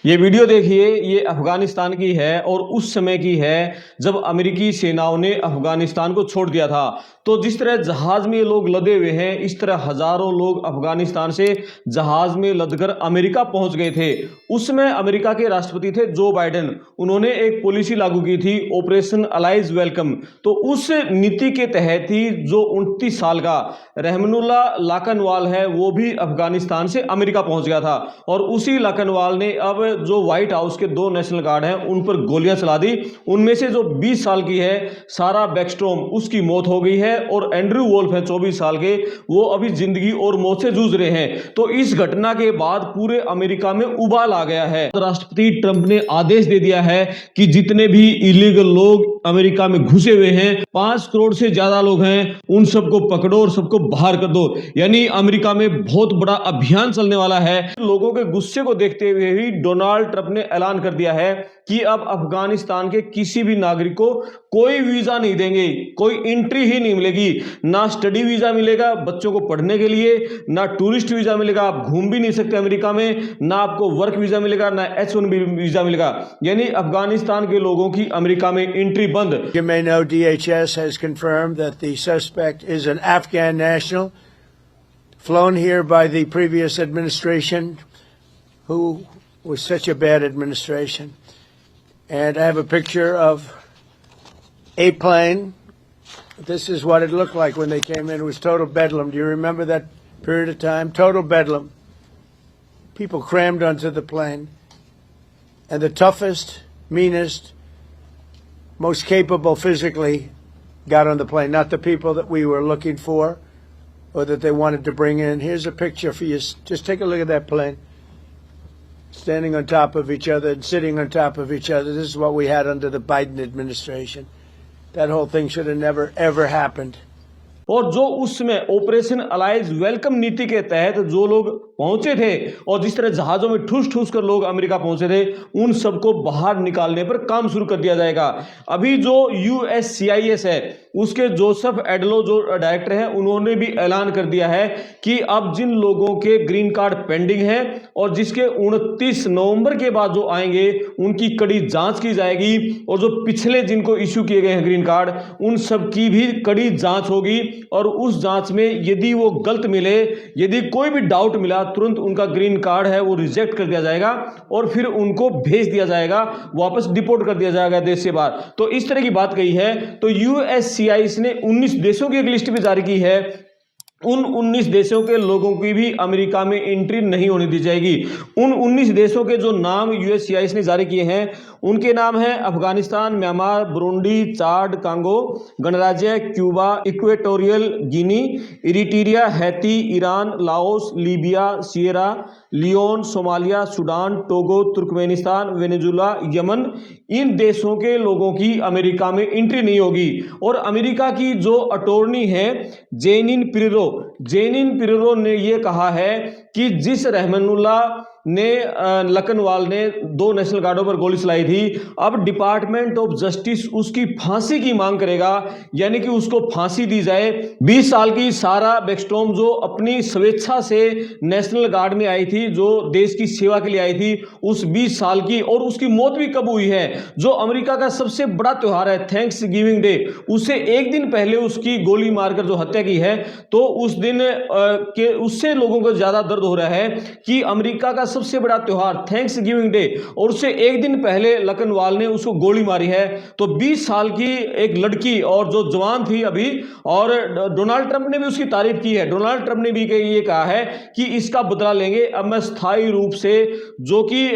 ये वीडियो देखिए, ये अफगानिस्तान की है और उस समय की है जब अमेरिकी सेनाओं ने अफगानिस्तान को छोड़ दिया था। तो जिस तरह जहाज में ये लोग लदे हुए हैं, इस तरह हजारों लोग अफगानिस्तान से जहाज में लदकर अमेरिका पहुंच गए थे। उसमें अमेरिका के राष्ट्रपति थे जो बाइडेन। उन्होंने एक पॉलिसी लागू की थी, ऑपरेशन अलाइज वेलकम। तो उस नीति के तहत ही जो 29 साल का रहमानुल्लाह लाकनवाल है, वो भी अफगानिस्तान से अमेरिका पहुंच गया था। और उसी लाकनवाल ने अब जो व्हाइट हाउस के 2 नेशनल गार्ड हैं उन पर गोलियां चला दी। उनमें से जो 20 साल की है सारा बैकस्ट्रोम, उसकी मौत हो गई है। और एंड्रयू वोल्फ है 24 साल के, वो अभी जिंदगी और मौत से जूझ रहे हैं। तो इस घटना के बाद पूरे अमेरिका में उबाल आ गया है। राष्ट्रपति ट्रंप ने आदेश दे दिया है कि जितने भी इलीगल लोग अमेरिका में घुसे हुए हैं, 5 करोड़ से ज्यादा लोग हैं, उन सबको पकड़ो और सबको बाहर कर दो। यानी अमेरिका में बहुत बड़ा अभियान चलने वाला है। लोगों के गुस्से को देखते हुए ही डोनाल्ड ट्रंप ने ऐलान कर दिया है कि अब अफगानिस्तान के किसी भी नागरिक को कोई वीजा नहीं देंगे, कोई एंट्री ही नहीं मिलेगी। ना स्टडी वीजा मिलेगा बच्चों को पढ़ने के लिए, ना टूरिस्ट वीजा मिलेगा, आप घूम भी नहीं सकते अमेरिका में, ना आपको वर्क वीजा मिलेगा, ना H1B वीजा मिलेगा। यानी अफगानिस्तान के लोगों की अमेरिका में एंट्री बंद। You may know DHS has confirmed that the suspect is an Afghan national flown here by the previous administration, who was such a bad administration. And I have a picture of a plane. This is what it looked like when they came in. It was total bedlam. Do you remember that period of time? Total bedlam. People crammed onto the plane. And the toughest, meanest, most capable physically got on the plane. Not the people that we were looking for or that they wanted to bring in. Here's a picture for you. Just take a look at that plane. Standing on top of each other and sitting on top of each other. This is what we had under the Biden administration. That whole thing should have never, ever happened. और जो उस समय operation allies welcome नीति के तहत जो लोग पहुंचे थे और जिस तरह जहाजों में ठूस ठूस कर लोग अमेरिका पहुंचे थे, उन सबको बाहर निकालने पर काम शुरू कर दिया जाएगा। अभी जो USCIS है, उसके जोसेफ एडलो जो डायरेक्टर हैं, उन्होंने भी ऐलान कर दिया है कि अब जिन लोगों के ग्रीन कार्ड पेंडिंग है और जिसके 29 नवंबर के बाद जो आएंगे, उनकी कड़ी जांच की जाएगी। और जो पिछले जिनको इश्यू किए गए हैं ग्रीन कार्ड, उन सब की भी कड़ी जांच होगी। और उस जांच में यदि वो गलत मिले, यदि कोई भी डाउट मिला, तुरंत उनका ग्रीन कार्ड है वो रिजेक्ट कर दिया जाएगा और फिर उनको भेज दिया जाएगा, वापस डिपोर्ट कर दिया जाएगा देश से बाहर। तो इस तरह की बात कही है। तो USCIS ने 19 देशों की एक लिस्ट भी जारी की है। उन 19 देशों के लोगों की भी अमेरिका में एंट्री नहीं होने दी जाएगी। उन 19 देशों के जो नाम USCIS ने जारी किए हैं, उनके नाम हैं Afghanistan, Myanmar, Burundi, Chad, Congo गणराज्य, Cuba, Equatorial Guinea, Eritrea, Haiti, Iran, Laos, Libya, Sierra Leone, Somalia, Sudan, Togo, Turkmenistan, Venezuela, Yemen. इन देशों के लोगों की अमेरिका में एंट्री नहीं होगी। और अमेरिका की जो अटॉर्नी है जेनिन पिरेरो ने यह कहा है कि जिस रहमानुल्लाह ने लकनवाल ने 2 नेशनल गार्डों पर गोली चलाई थी, अब डिपार्टमेंट ऑफ जस्टिस उसकी फांसी की मांग करेगा, यानी कि उसको फांसी दी जाए। 20 साल की सारा बैकस्ट्रोम जो अपनी स्वेच्छा से नेशनल गार्ड में आई थी, जो देश की सेवा के लिए आई थी, उस 20 साल की, और उसकी मौत भी कब हुई है? जो अमेरिका का सबसे बड़ा त्योहार है थैंक्स गिविंग डे, उससे एक दिन पहले उसकी गोली मारकर जो हत्या की है। तो उस दिन के उससे लोगों को ज्यादा दर्द हो रहा है कि अमेरिका का सबसे बड़ा त्योहार थैंक्स गिविंग डे, और उससे एक दिन पहले लकनवाल ने उसको गोली मारी है। तो 20 साल की एक लड़की और जो जवान थी अभी, और डोनाल्ड ट्रंप ने भी उसकी तारीफ की है। डोनाल्ड ट्रंप ने भी ये कहा है कि इसका बदला लेंगे। अब मैं स्थायी रूप से, जो कि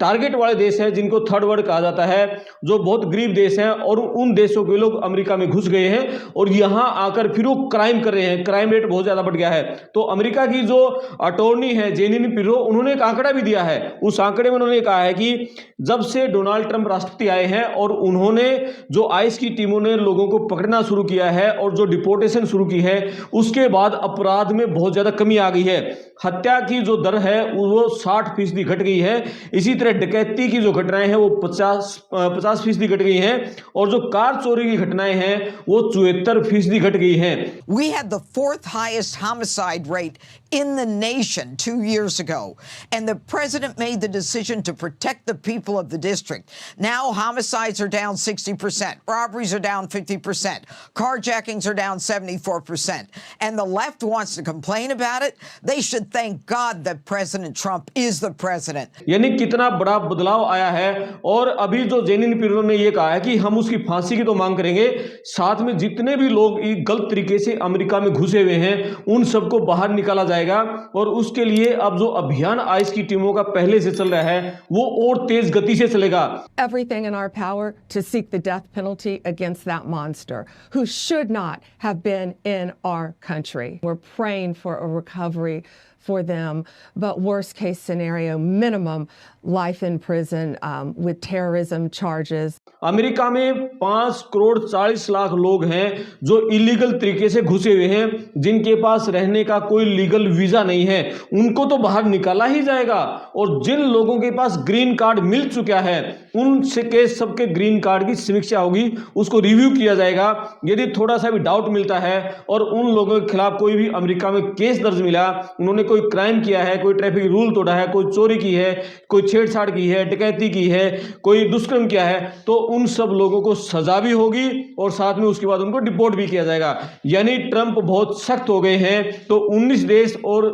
टारगेट वाले देश हैं, जिनको थर्ड वर्ल्ड कहा जाता है, जो बहुत गरीब देश हैं, और उन देशों के लोग अमेरिका में घुस गए हैं और यहां आकर फिर वो क्राइम कर रहे हैं। क्राइम रेट बहुत ज्यादा बढ़ गया है। तो अमेरिका की जो अटॉर्नी है जेनिन पिरेरो, उन्होंने एक आंकड़ा भी दिया है। उस आंकड़े में उन्होंने कहा है कि जब से डोनाल्ड ट्रंप राष्ट्रपति आए हैं और उन्होंने जो आइस की टीमों ने लोगों को पकड़ना शुरू किया है और जो डिपोर्टेशन शुरू की है, उसके बाद अपराध में बहुत ज्यादा कमी आ गई है। हत्या की जो दर है वो 60% घट गई है। इसी तरह डकैती की जो घटनाएं हैं वो 50% घट गई हैं, और जो कार चोरी की घटनाएं हैं वो 74% घट गई हैं। We had the 4th highest homicide rate in the nation 2 years ago. And the president made the decision to protect the people of the district. Now homicides are down 60%. Robberies are down 50%. Carjackings are down 74%. And the left wants to complain about it. They should thank God that President Trump is the president. यानी कितना बड़ा बदलाव आया है। और अभी जो Zenin पिरो ने ये कहा है कि हम उसकी फांसी की तो मांग करेंगे, साथ में जितने भी लोग गलत तरीके से अमेरिका में घुसे हुए हैं उन सबको बाहर निकाला जाएगा। और उसके लिए अब जो अभियान आईएस की टीमों का पहले से चल रहा है वो और तेज गति से चलेगा। Everything in our power to seek the death penalty against that monster who should not have been in our country. We're praying for a recovery for them, but worst case scenario, minimum life in prison with terrorism charges. America में 5 करोड़ 40 लाख लोग हैं जो illegal तरीके से घुसे हुए हैं, जिनके पास रहने का कोई लीगल वीजा नहीं है, उनको तो बाहर निकाला ही जाएगा। और जिन लोगों के पास ग्रीन कार्ड मिल चुका है उनसे के सबके ग्रीन कार्ड की समीक्षा होगी, उसको रिव्यू किया जाएगा। यदि थोड़ा सा भी डाउट मिलता है और उन लोगों के खिलाफ कोई भी अमेरिका में केस दर्ज मिला, उन्होंने कोई क्राइम किया है, कोई ट्रैफिक रूल तोड़ा है, कोई चोरी की है, कोई छेड़छाड़ की है, डकैती की है, कोई दुष्कर्म किया है, तो उन सब लोगों को सजा भी होगी और साथ में उसके बाद उनको डिपोर्ट भी किया जाएगा। यानी ट्रंप बहुत सख्त हो गए हैं। तो 19 देश और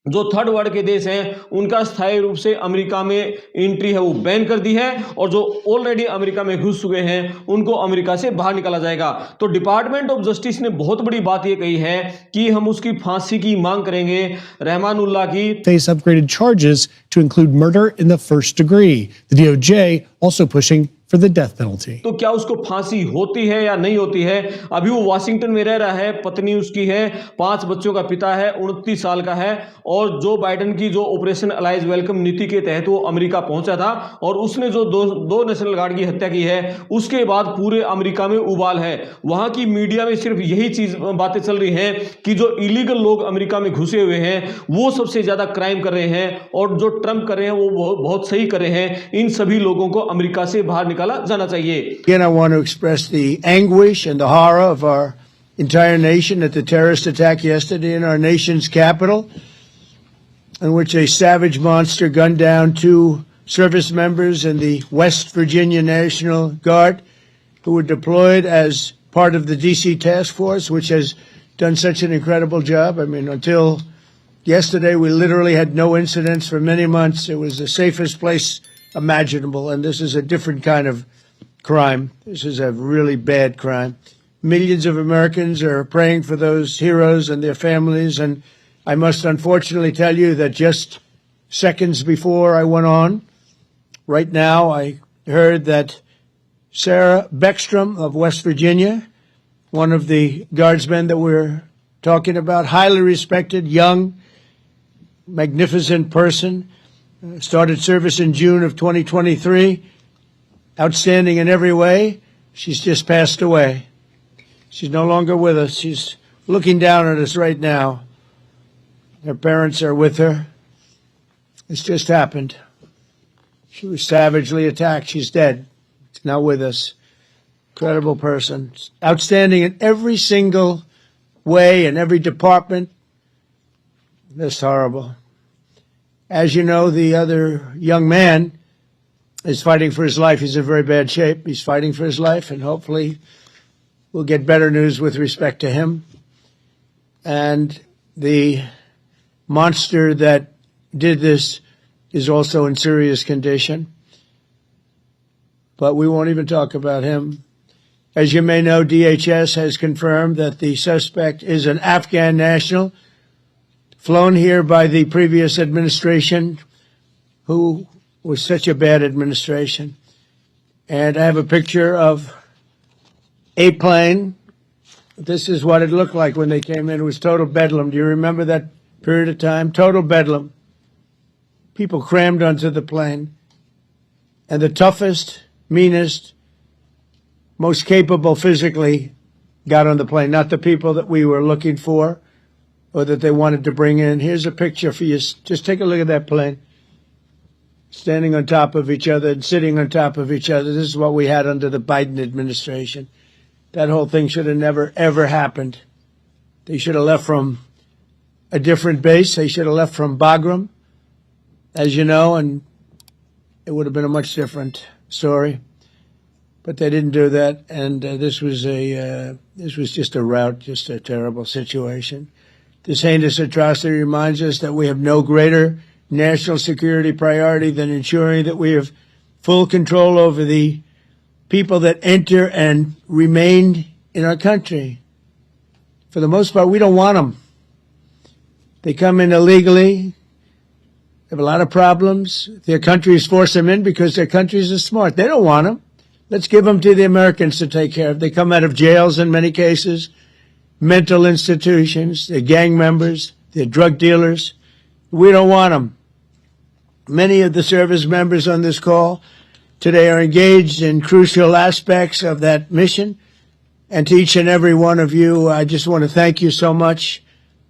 जो थर्ड वर्ल्ड के देश हैं उनका स्थायी रूप से अमेरिका में एंट्री है वो बैन कर दी है, और जो ऑलरेडी अमेरिका में घुस चुके हैं उनको अमेरिका से बाहर निकाला जाएगा। तो डिपार्टमेंट ऑफ जस्टिस ने बहुत बड़ी बात ये कही है कि हम उसकी फांसी की मांग करेंगे, रहमानुल्लाह की। Face upgraded charges to include murder in the first degree. The DOJ also pushing for the death penalty. तो क्या उसको फांसी होती है या नहीं होती है? अभी वो वाशिंगटन में रह रहा है, पत्नी उसकी है, 5 बच्चों का पिता है, 29 साल का है। और जो बाइडेन की जो ऑपरेशन अलाइज वेलकम नीति के तहत वो अमेरिका पहुंचा था और उसने जो दो नेशनल गार्ड की हत्या की है, उसके बाद पूरे अमेरिका में उबाल है। वहां की मीडिया में सिर्फ यही चीज बातें चल रही हैं कि जो इलीगल लोग अमेरिका में घुसे हुए हैं वो सबसे ज्यादा क्राइम कर रहे हैं, और जो ट्रंप कर रहे हैं वो बहुत सही कर रहे हैं। इन सभी लोगों को अमेरिका से बाहर निकाला जाना चाहिए। Again, I want to express the anguish and the horror of our entire nation at the terrorist attack yesterday in our nation's capital, in which a savage monster gunned down 2 service members in the West Virginia National Guard who were deployed as part of the D.C. task force, which has done such an incredible job. I mean, until yesterday, we literally had no incidents for many months. It was the safest place imaginable, and this is a different kind of crime. This is a really bad crime. Millions of Americans are praying for those heroes and their families, and I must unfortunately tell you that just seconds before I went on, right now, I heard that Sarah Beckstrom of West Virginia, one of the guardsmen that we're talking about, highly respected, young, magnificent person, started service in June of 2023, outstanding in every way. She's just passed away. She's no longer with us. She's looking down at us right now. Her parents are with her. It's just happened. She was savagely attacked. She's dead. She's not with us. Incredible person. Outstanding in every single way, in every department. That's horrible. As you know, the other young man is fighting for his life. He's in very bad shape. He's fighting for his life, and hopefully we'll get better news with respect to him. And the monster that did this is also in serious condition. But we won't even talk about him. As you may know, DHS has confirmed that the suspect is an Afghan national flown here by the previous administration, who was such a bad administration. And I have a picture of a plane. This is what it looked like when they came in. It was total bedlam. Do you remember that period of time? Total bedlam. People crammed onto the plane. And the toughest, meanest, most capable physically got on the plane, not the people that we were looking for or that they wanted to bring in. Here's a picture for you. Just take a look at that plane. Standing on top of each other and sitting on top of each other. This is what we had under the Biden administration. That whole thing should have never, ever happened. They should have left from a different base. They should have left from Bagram, as you know, and it would have been a much different story. But they didn't do that, and this was just a rout, just a terrible situation. This heinous atrocity reminds us that we have no greater national security priority than ensuring that we have full control over the people that enter and remain in our country. For the most part, we don't want them. They come in illegally. They have a lot of problems. Their countries force them in because their countries are smart. They don't want them. Let's give them to the Americans to take care of. They come out of jails in many cases, mental institutions, they're gang members, they're drug dealers. We don't want them. Many of the service members on this call today are engaged in crucial aspects of that mission. And to each and every one of you, I just want to thank you so much.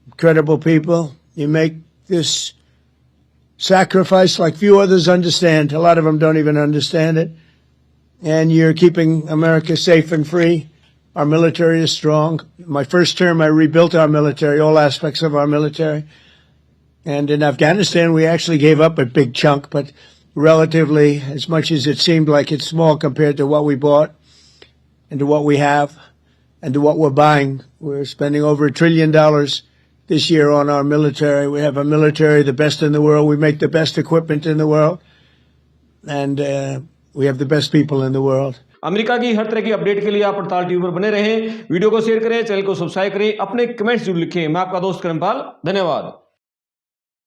Incredible people. You make this sacrifice like few others understand. A lot of them don't even understand it. And you're keeping America safe and free. Our military is strong. My first term, I rebuilt our military, all aspects of our military. And in Afghanistan, we actually gave up a big chunk, but relatively, as much as it seemed like it's small compared to what we bought and to what we have and to what we're buying. We're spending over $1 trillion this year on our military. We have a military, the best in the world. We make the best equipment in the world. And we have the best people in the world. America की हर तरह की update के लिए आप पड़ताल TV पर बने रहें। वीडियो को शेयर करें, चैनल को सब्सक्राइब करें, अपने कमेंट्स जरूर लिखें। मैं आपका दोस्त करमपाल, धन्यवाद।